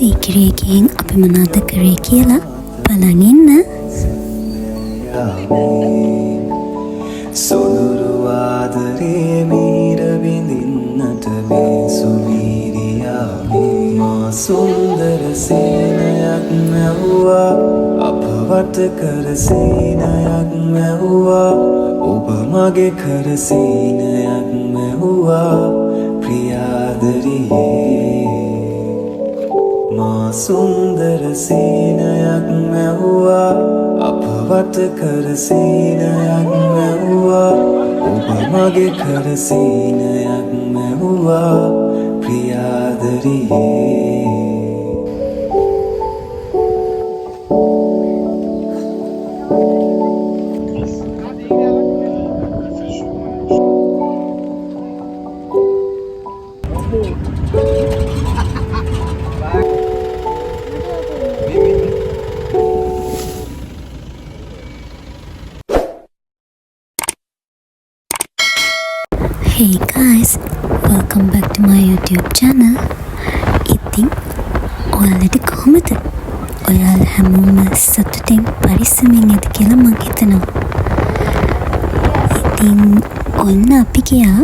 සීකිරියකින් අපි මොනවද කරේ කියලා බලන් ඉන්න. සොඳුරු ආදරේ මීර විඳින්නට මේ සුවීරියාමේ මා සුන්දර සේනයක් මැව්වා අපවට කර සේනයක් මැව්වා ඔබ මගේ කර සේනයක් මැව්වා ප්‍රියාදරියේ මා සුන්දර සේනයක් මැව්වා අපවට කර සේනයක් මැව්වා ඔබ මගේ කර සේනයක් මැව්වා ප්‍රියාදරියේ Hey guys, welcome back to my YouTube channel. ඉතින් ඔයාලට කොහොමද? ඔයාලා හැමෝම සතුටින් පරිස්සමින් ඉද කියලා මම හිතනවා. ඉතින් ඔන්න අපි ගියා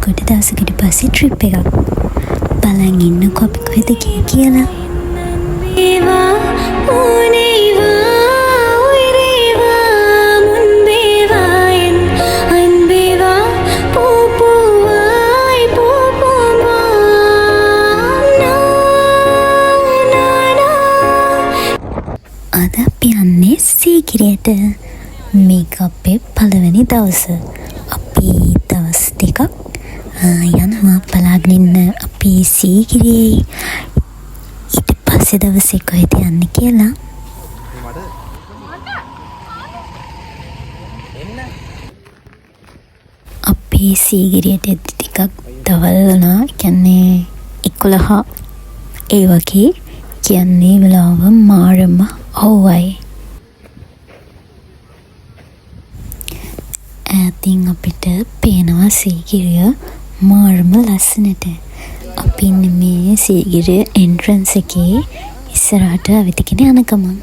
ගොඩ දවසකට පස්සේ ට්‍රිප් එකක්. බලන් ඉන්නකෝ අපි කොහෙද ගියේ කියලා. අද අපි යන්නේ සීගිරියට. මේක අපේ පළවෙනි දවස. අපි දවස් දෙකක් යනවා බලාගෙන ඉන්න අපි සීගිරියේ. ඊට පස්සේ දවසේ කොහෙද යන්නේ කියලා. අපි සීගිරියට එද්දි ටිකක් දවල් වුණා. කියන්නේ 11 ඒ වගේ. කියන්නේ වෙලාව මාරම අවුවයි. ඈතින් අපිට පේනවා සීගිරිය මාරම ලස්සනට. අපි ඉන්නේ මේ සීගිරිය එන්ට්‍රන්ස් එකේ ඉස්සරහට ඇවිදගෙන යන ගමන්.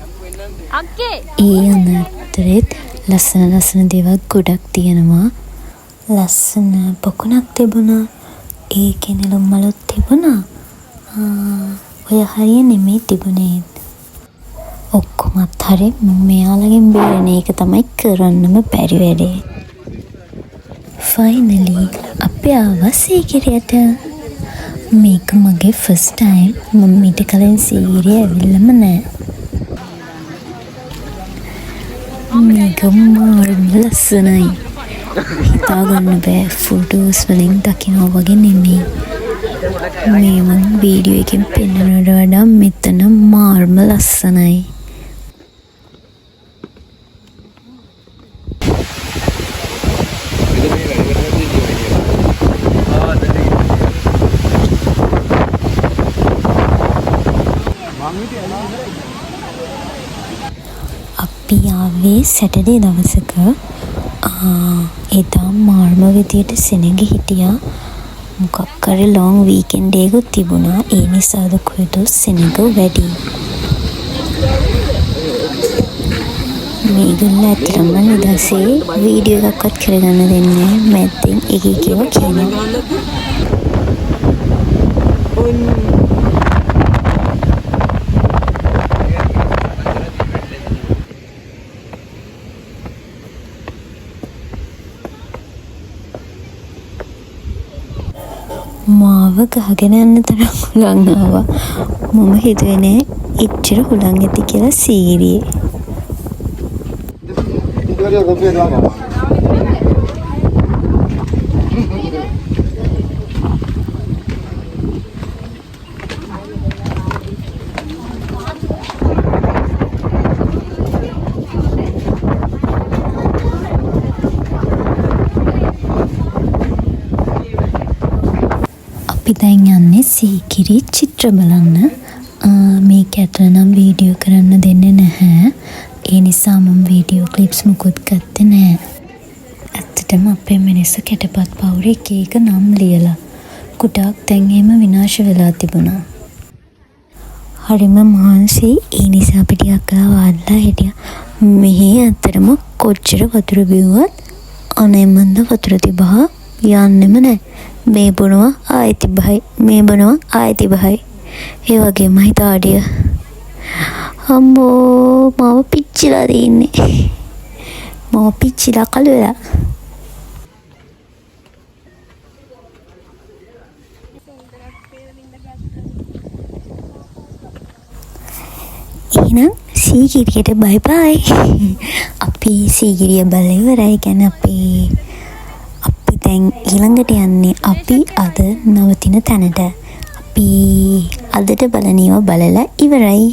ඒ අතරෙත් ලස්සන දේවල් ගොඩක් තියෙනවා. ලස්සන පොකුණක් තිබුණා. ඒකේ නෙළුම් මලුත් තිබුණා. ඔය හරිය නෙමෙයි තිබුණේ. ඔක්කොමත් හරි මෙයාලගෙන් බේරෙන එක තමයි කරන්නම බැරි වැඩේ. ෆයිනලි අපි ආවා සීගිරියට. මේක මගේ ෆස්ට් ටයිම්. මම ඊට කලින් සීගිරිය ඇවිල්ලාම නෑ. මේක මාරම ලස්සනයි. හිතාගන්න බෑ ෆොටෝස් වලින් දකිනවා වගේ නෙමෙයි. මේ මම වීඩියෝ එකෙන් පෙන්වනට වඩා මෙතන මාරම ලස්සනයි. අපි ආවේ සැටර්ඩේ දවසක. එදා මාරම විදියට සෙනග හිටියා. මොකක් කර ලොං වීකෙන්ඩ් එකකුත් තිබුණා. ඒ නිසාද කොහෙද සෙනග වැඩි. මේගොල්ලෝ ඇත්තටම නිදහසේ වීඩියෝ එකක්වත් කරගන්න දෙන්නේ නැහැ. මැද්දෙන් එක එකව කියනවා. මාව ගහගෙන යන්න තරම් හුලං ආවා. මම හිතුවේ නෑ එච්චර හුලං ඇති කියලා සීගිරියේ. අපි දැන් යන්නේ සීගිරි චිත්‍ර බලන්න. මේක ඇතුළ නම් වීඩියෝ කරන්න දෙන්නේ නැහැ. ඒ නිසා මම වීඩියෝ ක්ලිප්ස් මුකුත් ගත්තේ නැහැ. ඇත්තටම අපේ මිනිස්සු කැටපත් පවුරේ එක එක නම් ලියලා ගොඩාක් තැන් එහෙම විනාශ වෙලා තිබුණා. හරිම මහන්සි. ඒ නිසා අපි ටිකක් කළා වාඩිලා හිටියා. මෙහි අතරම කොච්චර වතුර බිව්වත් අනේ මන්ද වතුර තිබහා යන්නෙම නැහැ. මේ බොනවා ආයෙ තිබහයි. මේ බොනවා ආයෙ තිබහයි. ඒ වගේම හිතාඩිය. අම්මෝ මාව පිච්චිලා තින්නේ. මාව පිච්චිලා කළු වෙලා. එහෙනම් සීගිරියට බයි බයි. අපි සීගිරිය බලලා ඉවරයි. කියන්නේ අපි දැන් ඊළඟට යන්නේ අපි අද නවතින තැනට. අපි අදට බලන ඒවා බලලා ඉවරයි.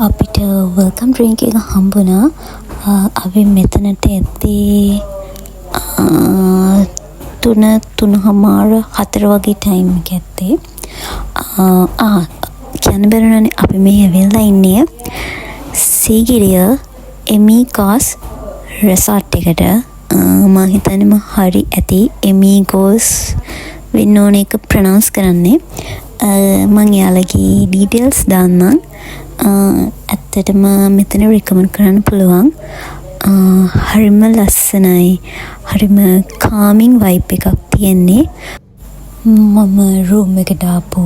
අපිට වෙල්කම් ඩ්‍රින්ක් එක හම්බුණා. අපි මෙතනට එද්දී 3:04 වගේ ටයිම් එක ඇත්තේ. කියන්න බැරුණානේ අපි මේ ඇවිල්ලා ඉන්නේ සීගිරිය එමීගෝස් රිසෝට් එකට. මම හිතන්නේ හරි ඇති එමීගෝස් වෙන්න ඕන එක ප්‍රොනවුන්ස් කරන්නේ. මම යාළුවගේ ඩීටේල්ස් දාන්නම්. ඇත්තටම මෙතන රිකමන්ඩ් කරන්න පුළුවන්. හරිම ලස්සනයි. හරිම කාමින් වයිබ් එකක් තියෙන්නේ. මම රූම් එකට ආපු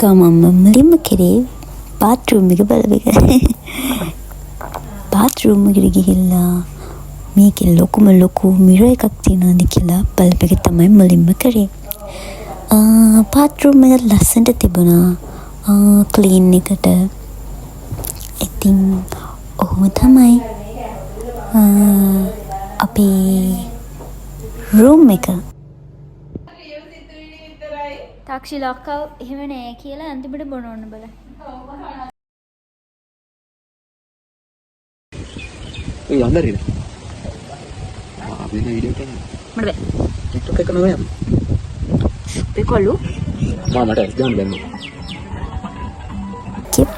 ගමන්ම මුලින්ම කරේ බාත්රූම් එක බලපෙක. බාත්රූම් එකට ගිහිල්ලා මේකේ ලොකු මිරර් එකක් තියෙනවද කියලා බලපෙක තමයි මුලින්ම කරේ. බාත්රූම් එක ලස්සනට තිබුණා. ක්ලීන් එකට. ඉතින් ඔහොම තමයි අපේ රූම් එක. තාක්ෂි ලක්කව එහෙම නෑ කියලා අන්තිමට බොනවන්න බල. ඔය යන්නරිද? අපි වීඩියෝ කරන්නේ. මට බෑ. TikTok එක නෝ යන්න. පෙකොළු. මට ගන්න බැන්න.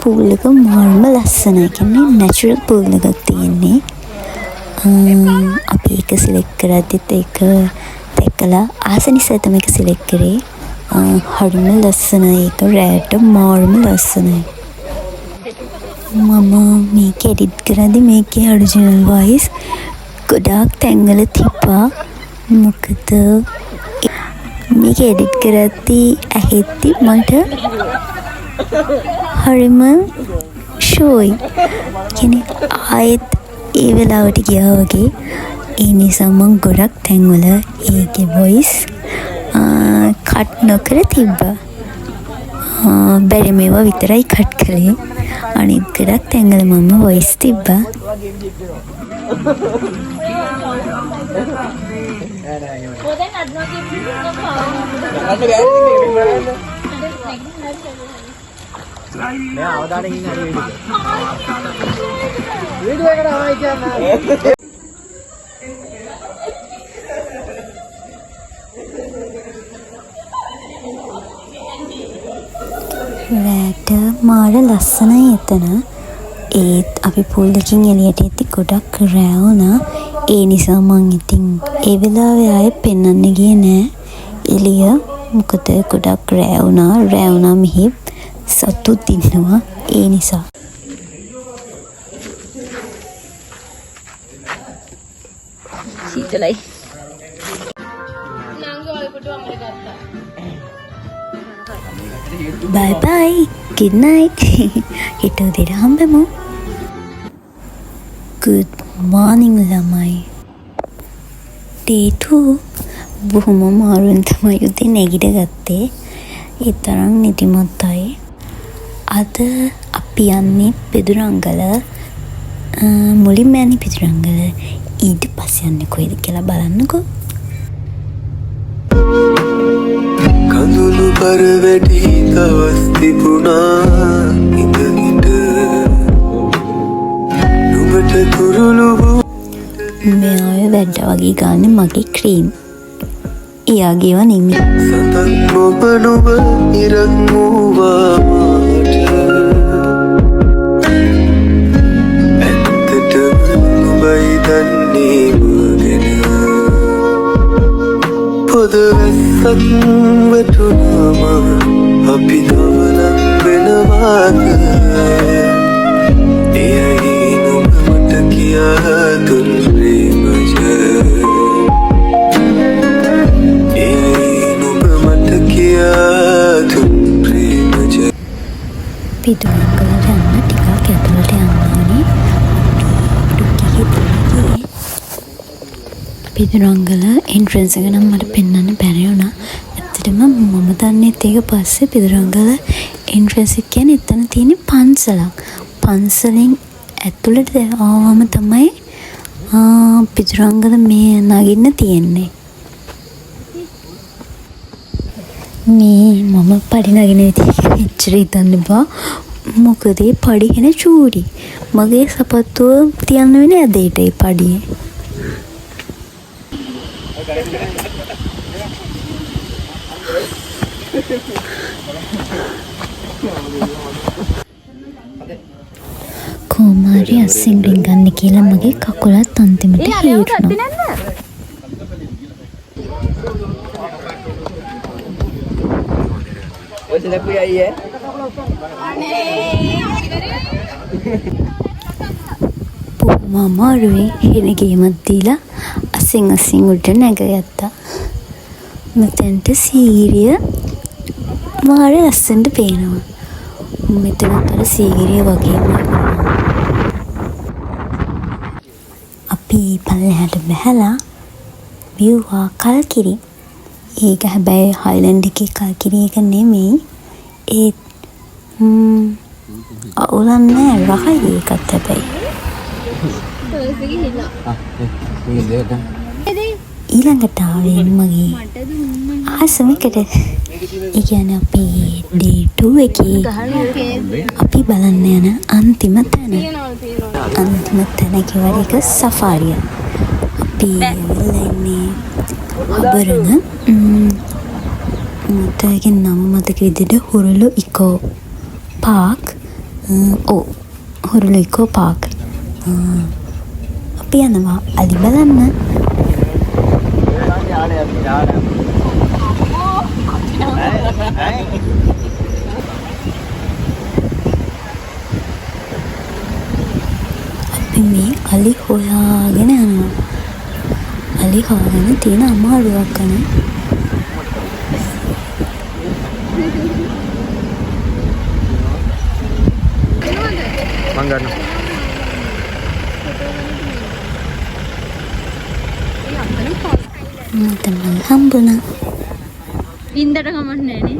පූල් එක මාර්ම ලස්සනයි. කියන්නේ නැචරල් පූල් එකක් තියෙන්නේ. අපි ඒක සිලෙක්ට් කරද්දිත් ඒක දැකලා ආස නිසා තමයි ඒක සිලෙක්ට් කරේ. හරිම ලස්සනයි. ඒක රෑට මාර්ම ලස්සනයි. මම මේක එඩිට් කරද්දි මේකේ ඔරිජිනල් වොයිස් ගොඩාක් තැන්වල තිබ්බා. මොකද මේක එඩිට් කරද්දි ඇහෙද්දි මට හරිම ෂෝයි. කියන්නේ ආයෙත් ඒ වෙලාවට ගියා වගේ. ඒ නිසා මම ගොඩක් තැන්වල ඒකේ වොයිස් කට් නොකර තිබ්බා. බැරි මේවා විතරයි කට් කළේ. අනිත් ගොඩක් තැන්වල මම වොයිස් තිබ්බා. मैं අවදානෙන් ඉන්න හරි වීඩියෝ එකට ආයි කියන්නේ. රෑට මාර ලස්සනයි එතන. ඒත් අපි පූල් එකකින් එළියට එද්දි ගොඩක් රෑ වුණා. ඒ නිසා මං ඉතින් ඒ වෙලාවේ ආයෙ පෙන්නන්න ගියේ නෑ එළිය. මොකද ගොඩක් රෑ වුණා මෙහි සතුත් ඉන්නවා. ඒ නිසා සීතලයි. බයි බයි. good night. හිත උදේට හම්බෙමු. good morning ළමයි. day 2 බොහොම මාරුවෙන් තමයි උදේ නැගිටගත්තේ. ඒ තරම් නිදිමතයි. අද අපි යන්නේ පිදුරංගල. මුලින්ම යන්නේ පිදුරංගල. ඊට පස්සේ යන්නේ කොහෙද කියලා බලන්නකෝ. කඳුළු පර වැටි දවස් තිබුණා ඉඳ නුඹට කුරුළු මෙයාය වැඩ වගේ ගන්න මගේ ක්‍රීම්. එයාගේව නෙමෙයි. සතන් ඔබ නුඹ ඉරක් වූවා මාට ඇත්තටම නුඹයි දන්නේ මගෙන පොද වැස්සක් වැටුනාම අපි දවලක් වෙනවාද එයයි නුඹ මට කියා දුන් ප්‍රේමජ පිදුරංගලට යන්න ටිකක් ඇතුළට යන්න ඕනේ. පිදුරංගල එන්ට්‍රන්ස් එක නම් මට පෙන්වන්න බැරි වුණා. ඇත්තටම මම දන්නේත් ඒක පස්සේ පිදුරංගල එන්ට්‍රන්ස් එක කියන්නේ එතන තියෙන පන්සලක්. පන්සලෙන් ඇතුළට ආවම තමයි පිදුරංගල මේ නගින්න තියෙන්නේ. මේ මම පඩි නගෙන විදිහ එච්චර හිතන්න එපා. මොකද ඒ පඩි ගෙන චූටි. මගේ සපත්තුව තියන්න වෙන්නේ ඇදේට ඒ පඩියේ. කුමාරි අසින් රින් ගන්න කියලා මගේ කකුලත් අන්තිමට හේරුණා. මම අරුවේ හෙන ගේමක් දීලා අසින් උඩ නැගගත්තා. මෙතෙන්ට සීගිරිය මාර ලස්සනට පේනවා. මෙතන අර සීගිරිය වගේම අපි පල්ලෙහාට බහැලා බිව්වා කල්කිරි. ඒක හැබැයි හයිලන්ඩ් එකේ කල්කිරි එක නෙමෙයි. ඒත් අවුලන්නේ රහයි ඒකත් හැබැයි. ඊළඟට ආවේ මගේ ආසමකට. ඒ කියන්නේ අපි ඩේ 2 එකේ අපි බලන්න යන අන්තිම තැන. අන්තිම තැන කියවල එක සෆාරිය. අපි ඉන්නේ අබරණ මතකෙන් නම මතක විදිහට හුරුළු ඉකෝ පාක්. හුරුළු ඉකෝ පාක්. අපි යනවා අලි බලන්න. අපි මේ අලි හොයාගෙන යනවා. අලි හොයාගෙන තියෙන අමාරුවක් ගැන. මං ගන්න. මට නම් හම්බුණා. ඉන්දට කමක් නෑනේ.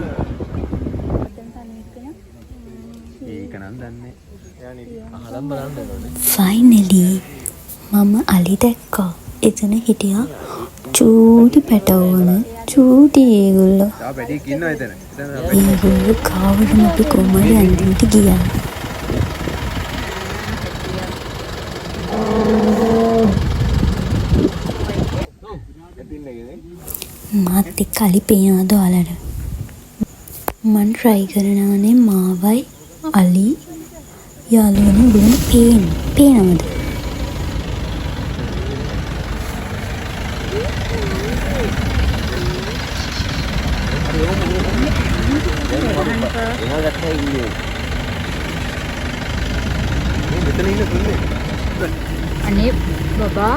ඒක නම් දන්නේ. අහලම් බලන්න ඕනේ. ෆයිනලි මම අලි දැක්කා. එතන හිටියා චූටි පැටවුන චූටි ඒගොල්ලෝ. තා පැටියෙක් ඉන්නවා එතන. ඒගොල්ලෝ කාවටම අපි කොහමද අන්තිමට ගියා. මාත් එක්ක අලි පේනවද ඔයාලට? මං try කරනවානේ මාවයි අලි යාළුවනේ බුදුන් පේනවද? අනේ බබා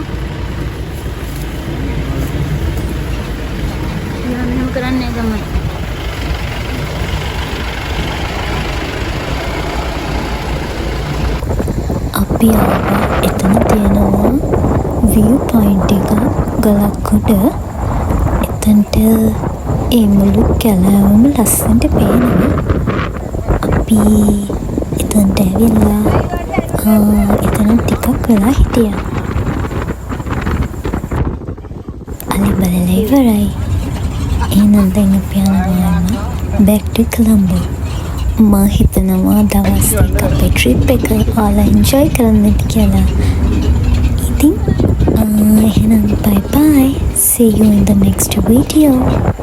මෙහෙම කරන්නේ ගමයි. අපි ආවා එතන තියෙනවා view point එක ගලක් උඩ. එතනට ඒ මුළු කැලෑවම ලස්සනට පේනවා. අපි එතනට ඇවිල්ලා එතන ටිකක් වෙලා හිටියා. අලි බලලා ඉවරයි. එහෙනම් දැන් අපි යනවා back to Colombo. මම හිතනවා දවස් දෙක අපේ ට්‍රිප් එක ඔයාලා එන්ජොයි කරන්නට කියලා. ඉතින් එහෙනම් bye bye, see you in the next video.